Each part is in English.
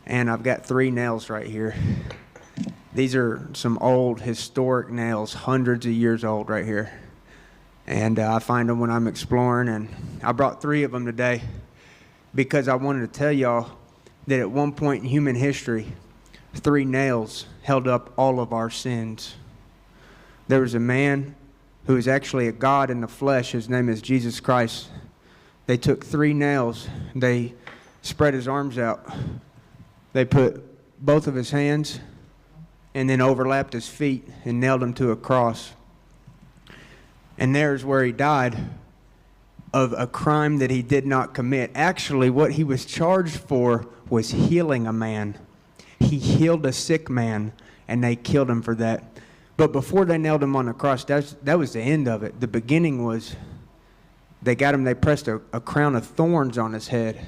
and I've got 3 nails right here. These are some old historic nails, hundreds of years old right here. And I find them when I'm exploring, and I brought 3 of them today because I wanted to tell y'all that at one point in human history, 3 nails held up all of our sins. There was a man who is actually a God in the flesh. His name is Jesus Christ. They took 3 nails. They spread his arms out. They put both of his hands and then overlapped his feet and nailed him to a cross. And there's where he died of a crime that he did not commit. Actually, what he was charged for was healing a man. He healed a sick man, and they killed him for that. But before they nailed him on the cross, that was the end of it. The beginning was they pressed a crown of thorns on his head.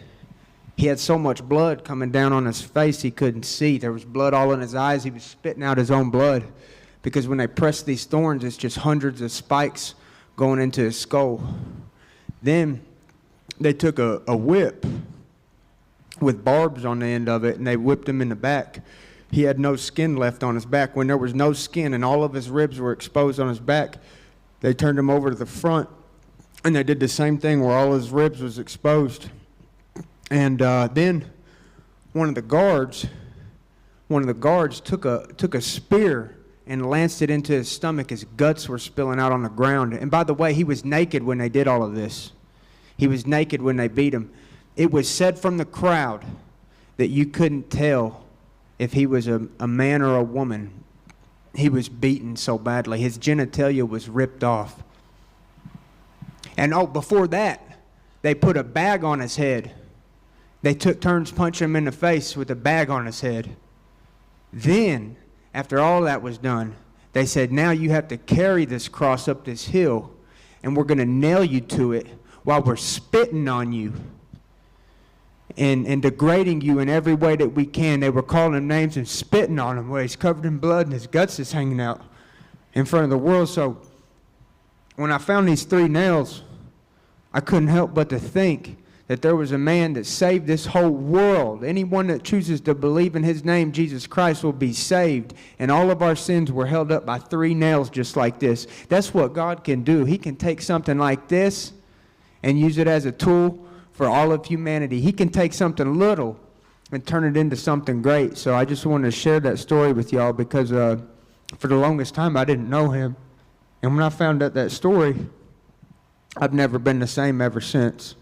He had so much blood coming down on his face he couldn't see. There was blood all in his eyes. He was spitting out his own blood because when they pressed these thorns, it's just hundreds of spikes going into his skull. Then they took a whip with barbs on the end of it, and they whipped him in the back. He had no skin left on his back. When there was no skin and all of his ribs were exposed on his back, they turned him over to the front, and they did the same thing where all his ribs was exposed. And then one of the guards took a spear and lanced it into his stomach. His guts were spilling out on the ground. And by the way, he was naked when they did all of this. He was naked when they beat him. It was said from the crowd that you couldn't tell if he was a man or a woman. He was beaten so badly. His genitalia was ripped off. And before that, they put a bag on his head. They took turns punching him in the face with a bag on his head. Then, after all that was done, they said, now you have to carry this cross up this hill, and we're going to nail you to it while we're spitting on you and degrading you in every way that we can. They were calling him names and spitting on him where he's covered in blood and his guts is hanging out in front of the world. So when I found these 3 nails, I couldn't help but to think that there was a man that saved this whole world. Anyone that chooses to believe in his name, Jesus Christ, will be saved. And all of our sins were held up by 3 nails just like this. That's what God can do. He can take something like this and use it as a tool for all of humanity. He can take something little and turn it into something great. So I just wanted to share that story with y'all because for the longest time I didn't know him. And when I found out that story, I've never been the same ever since.